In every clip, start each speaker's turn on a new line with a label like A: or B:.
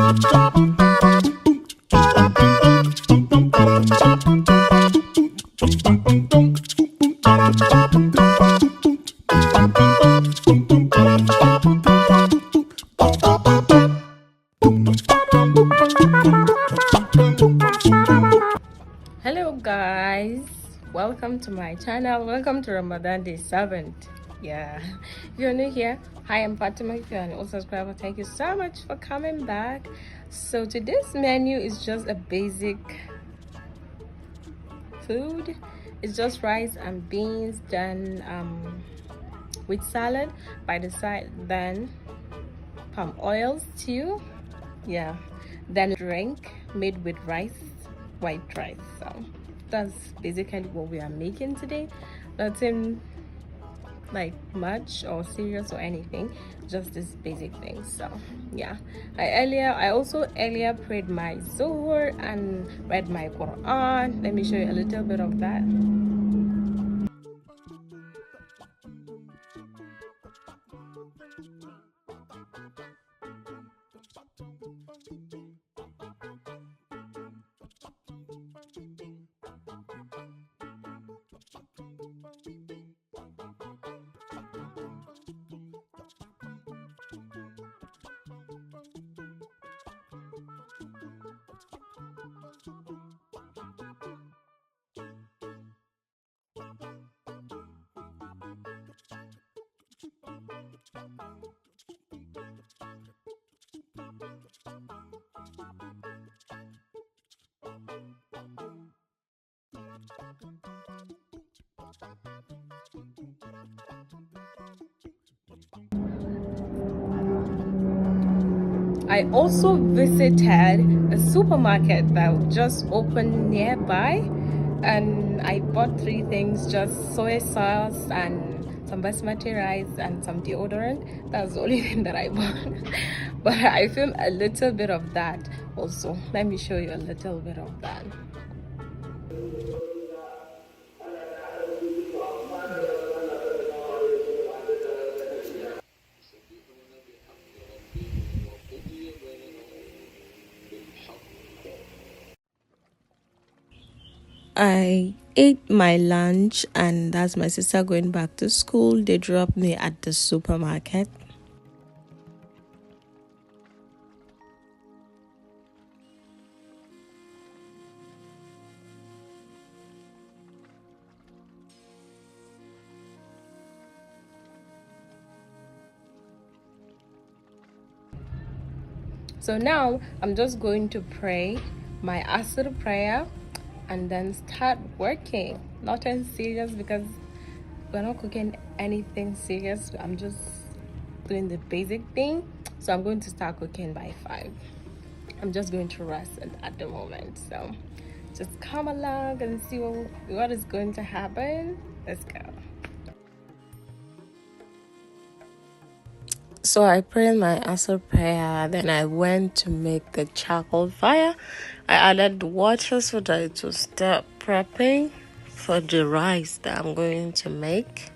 A: Hello guys, welcome to my channel. Welcome to Ramadan day 7th. Yeah, if you're new here, hi, I'm Fatima. If you're an old subscriber, thank you so much for coming back. So today's menu is just a basic food. It's just rice and beans, then with salad by the side, then palm oil stew, yeah, then drink made with rice, white rice. So that's basically what we are making today. Nothing like much or serious or anything, just this basic thing. So yeah, I also earlier prayed my Zohar and read my Quran. Let me show you a little bit of that. I also visited a supermarket that just opened nearby, and I bought 3 things, just soy sauce and some basmati rice and some deodorant. That's the only thing that I bought. But I filmed a little bit of that also. Let me show you a little bit of that. I ate my lunch, and that's my sister going back to school. They dropped me at the supermarket. So now I'm just going to pray my Asr prayer and then start working. Nothing serious because we're not cooking anything serious. I'm just doing the basic thing. So I'm going to start cooking by 5. I'm just going to rest at the moment. So just come along and see what is going to happen. Let's go. So I prayed my Asr prayer, then I went to make the charcoal fire. I added water so that it will start prepping for the rice that I'm going to make.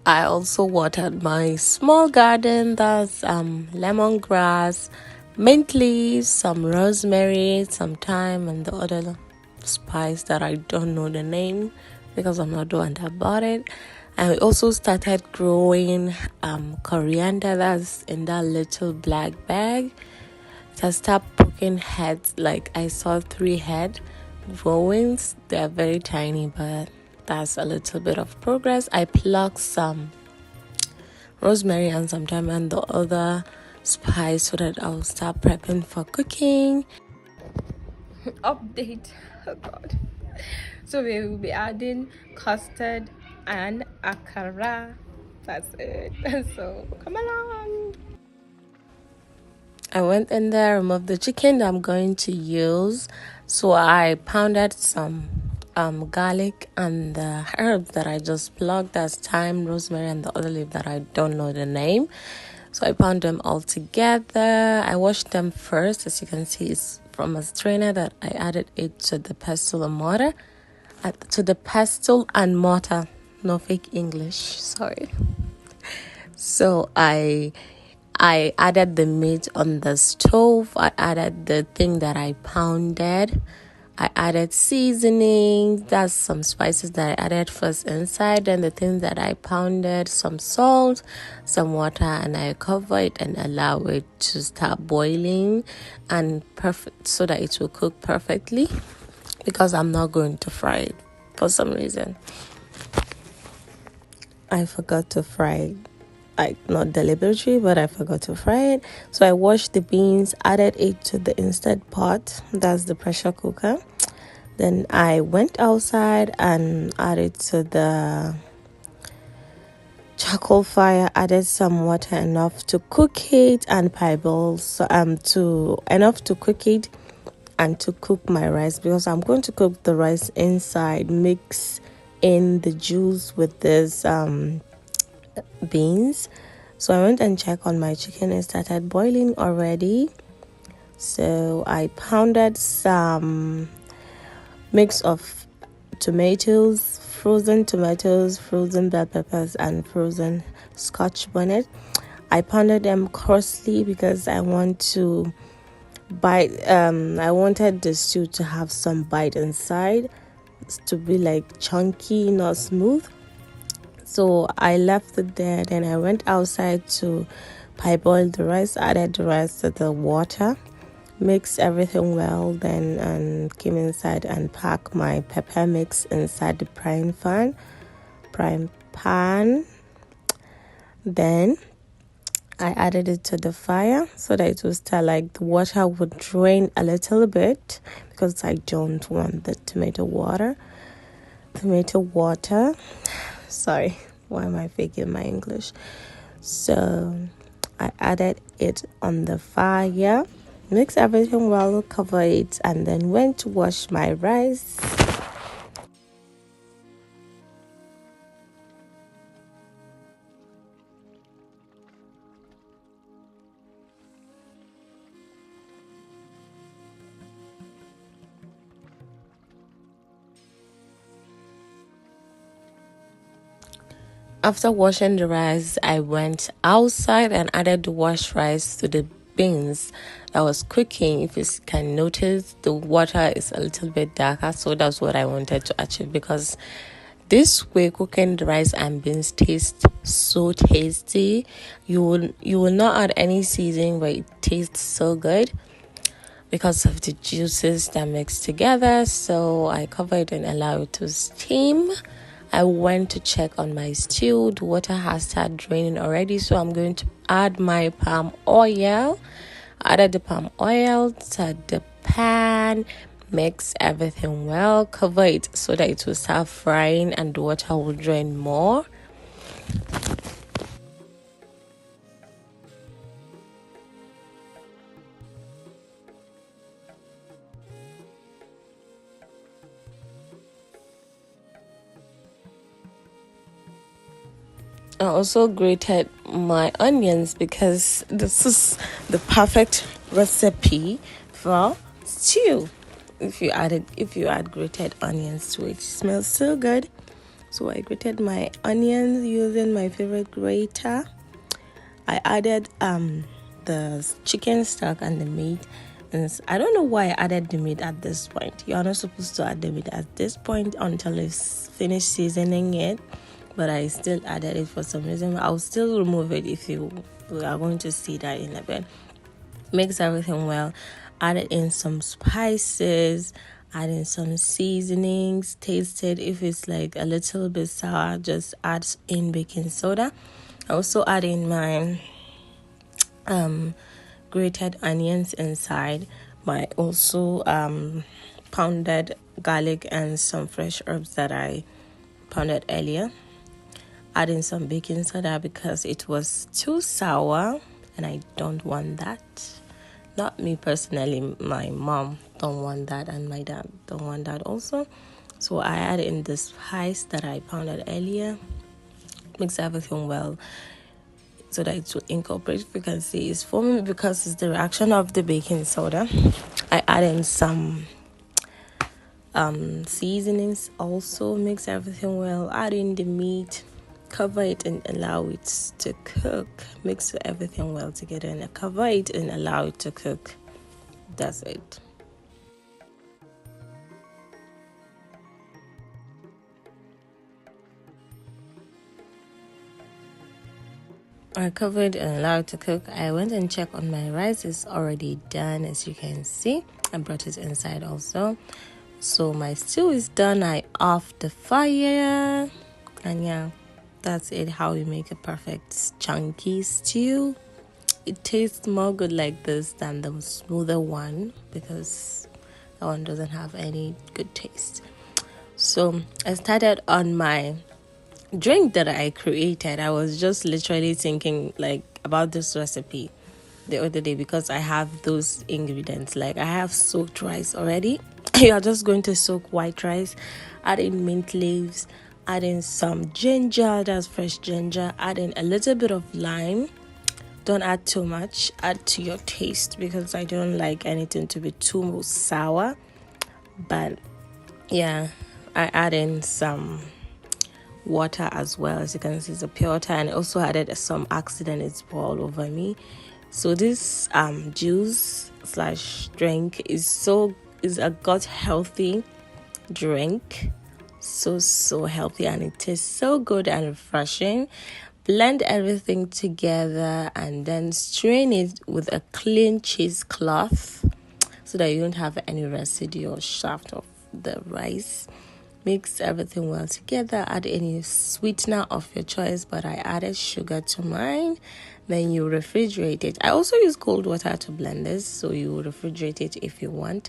A: I also watered my small garden. That's lemongrass, mint leaves, some rosemary, some thyme, and the other spice that I don't know the name because I'm not the one that bought it. And we also started growing coriander. That's in that little black bag. So I started poking heads. Like I saw 3 head growing. They're very tiny, but that's a little bit of progress. I plucked some rosemary and some thyme and the other spice so that I'll start prepping for cooking. Update. Oh god. So we will be adding custard and akara. That's it. So come along. I went in there, removed the chicken that I'm going to use. So I pounded some garlic and the herbs that I just plucked. That's thyme, rosemary, and the other leaf that I don't know the name. So I pound them all together. I washed them first. As you can see, it's from a strainer that I added it to the pestle and mortar. No fake English, sorry. So I added the meat on the stove. I added the thing that I pounded. I added seasoning. That's some spices that I added first inside. Then the things that I pounded, some salt, some water, and I cover it and allow it to start boiling and perfect so that it will cook perfectly, because I'm not going to fry it for some reason. I forgot to fry it. Not deliberately, but I forgot to fry it. So I washed the beans, added it to the Instant Pot, that's the pressure cooker. Then I went outside and added to the charcoal fire, added some water enough to cook it and pebbles, enough to cook it and to cook my rice, because I'm going to cook the rice inside, mix in the juice with this beans. So I went and checked on my chicken. It started boiling already. So I pounded some mix of tomatoes, frozen bell peppers, and frozen scotch bonnet. I pounded them coarsely because I want to bite. I wanted the stew to have some bite inside, to be like chunky, not smooth. So I left it there. Then I went outside to boil the rice, added the rice to the water, mix everything well, then and came inside and packed my pepper mix inside the frying pan. Then I added it to the fire so that it would start, like the water would drain a little bit, because I don't want the tomato water. Sorry, why am I faking my English? So I added it on the fire, mix everything well, cover it, and then went to wash my rice. After washing the rice, I went outside and added the washed rice to the beans that was cooking. If you can notice, the water is a little bit darker, so that's what I wanted to achieve, because this way cooking the rice and beans taste so tasty. You will not add any seasoning, but it tastes so good because of the juices that mix together. So I covered and allowed it to steam. I went to check on my stew. The water has started draining already, so I'm going to add my palm oil. Added the palm oil to the pan, mix everything well, cover it so that it will start frying and the water will drain more. I also grated my onions, because this is the perfect recipe for stew. If you add grated onions to it, it smells so good. So I grated my onions using my favorite grater. I added the chicken stock and the meat. And I don't know why I added the meat at this point. You're not supposed to add the meat at this point until it's finished seasoning it. But I still added it for some reason. I'll still remove it if you are going to see that in a bit. Mix everything well. Added in some spices. Add in some seasonings. Taste it. If it's like a little bit sour, just add in baking soda. I also add in my grated onions inside. My also pounded garlic and some fresh herbs that I pounded earlier. Adding some baking soda because it was too sour and I don't want that. not me personally, my mom don't want that and my dad don't want that also. So I add in the spice that I pounded earlier, mix everything well so that it will incorporate. If you can see, it's foaming because it's the reaction of the baking soda. I add in some seasonings also, mix everything well, add in the meat, cover it and allow it to cook. Mix everything well together and cover it and allow it to cook. That's it. I covered and allowed it to cook. I went and checked on my rice. It's already done, as you can see. I brought it inside also. So my stew is done. I off the fire. And yeah, that's it. How you make a perfect chunky stew. It tastes more good like this than the smoother one because that one doesn't have any good taste. So I started on my drink that I created. I was just literally thinking like about this recipe the other day because I have those ingredients. Like I have soaked rice already. You are just going to soak white rice, add in mint leaves, add in some ginger, that's fresh ginger, add in a little bit of lime. Don't add too much, add to your taste because I don't like anything to be too sour. But yeah, I add in some water as well. As you can see, it's a pure water, and I also added some accident. It's all over me. So this juice slash drink is a gut healthy drink, so healthy, and it tastes so good and refreshing. Blend everything together and then strain it with a clean cheesecloth so that you don't have any residue or shaft of the rice. Mix everything well together. Add any sweetener of your choice, but I added sugar to mine. Then you refrigerate it. I also use cold water to blend this, so you refrigerate it if you want.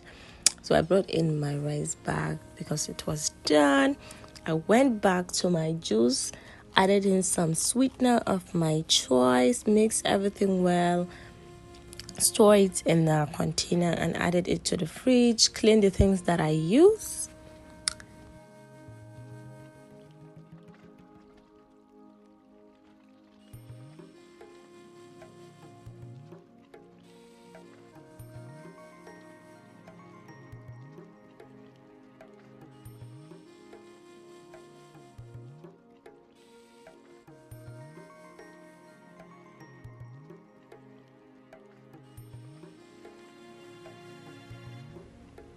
A: So I brought in my rice bag because it was done. I went back to my juice, added in some sweetener of my choice, mixed everything well, store it in a container and added it to the fridge. Clean the things that I use.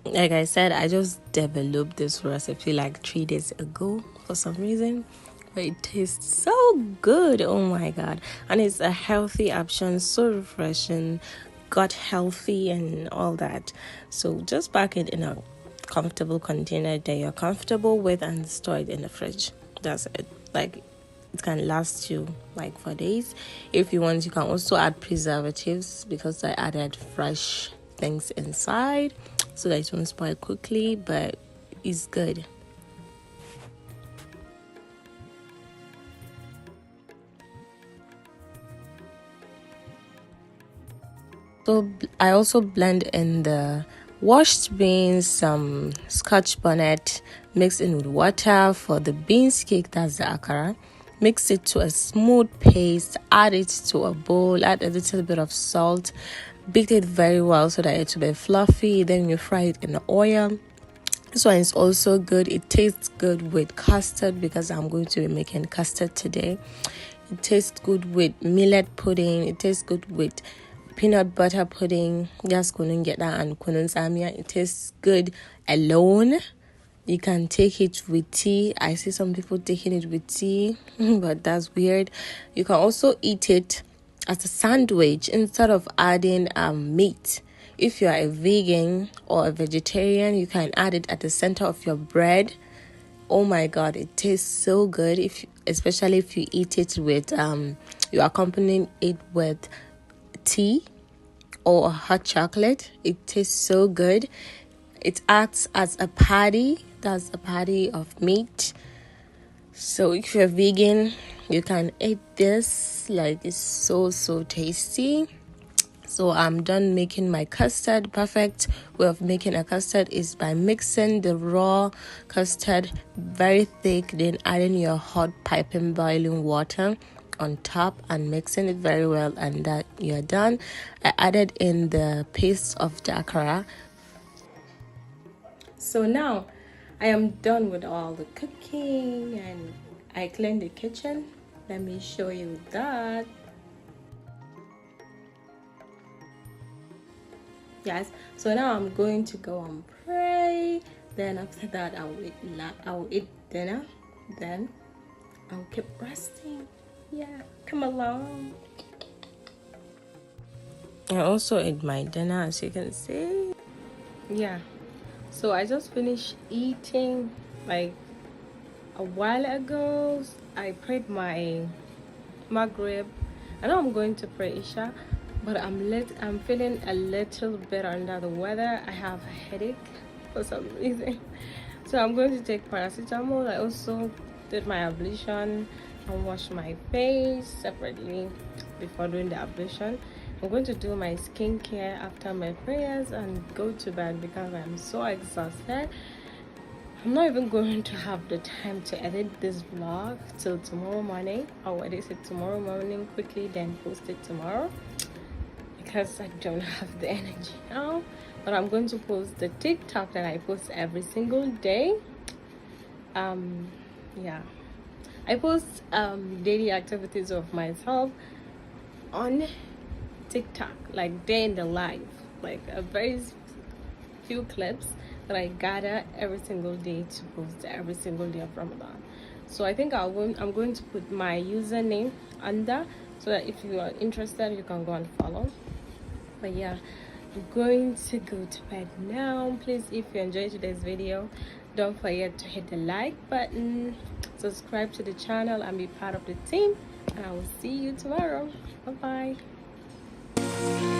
A: Like I said, I just developed this recipe like 3 days ago for some reason, but it tastes so good. Oh my god. And it's a healthy option, so refreshing, gut healthy and all that. So just pack it in a comfortable container that you're comfortable with and store it in the fridge. That's it. Like it can last you like 4 days. If you want, you can also add preservatives because I added fresh things inside so that it won't spoil quickly, but it's good. So I also blend in the washed beans, some scotch bonnet, mix in with water for the beans cake, that's the akara. Mix it to a smooth paste, add it to a bowl, add a little bit of salt, beat it very well so that it will be fluffy. Then you fry it in the oil. This one is also good. It tastes good with custard because I'm going to be making custard today. It tastes good with millet pudding. It tastes good with peanut butter pudding. Just couldn't get that, and kunun samia. It tastes good alone. You can take it with tea. I see some people taking it with tea, but that's weird. You can also eat it as a sandwich instead of adding meat. If you are a vegan or a vegetarian, you can add it at the center of your bread. Oh my god, it tastes so good. Especially if you eat it with you accompanying it with tea or hot chocolate. It tastes so good. It acts as a patty. That's a patty of meat. So if you're vegan, you can eat this. Like, it's so tasty. So I'm done making my custard. Perfect way of making a custard is by mixing the raw custard very thick, then adding your hot piping boiling water on top and mixing it very well, and that you're done. I added in the paste of the akara. So now I am done with all the cooking and I cleaned the kitchen. Let me show you that. Yes, so now I'm going to go and pray. Then after that I'll eat dinner. Then I'll keep resting. Yeah, come along. I also ate my dinner, as you can see. Yeah, so I just finished eating like a while ago. I prayed my Maghrib. I know I'm going to pray Isha, but I'm feeling a little bit under the weather. I have a headache for some reason, so I'm going to take paracetamol. I also did my ablution and wash my face separately before doing the ablution. I'm going to do my skincare after my prayers and go to bed because I'm so exhausted. I'm not even going to have the time to edit this vlog till tomorrow morning. I'll edit it tomorrow morning quickly, then post it tomorrow because I don't have the energy now. But I'm going to post the TikTok that I post every single day. Yeah, I post daily activities of myself on TikTok, like day in the life, like a very few clips that I gather every single day to post every single day of Ramadan. So I think I'm going to put my username under so that if you are interested you can go and follow. But yeah, I'm going to go to bed now. Please, if you enjoyed today's video, don't forget to hit the like button, subscribe to the channel and be part of the team, and I will see you tomorrow. Bye bye.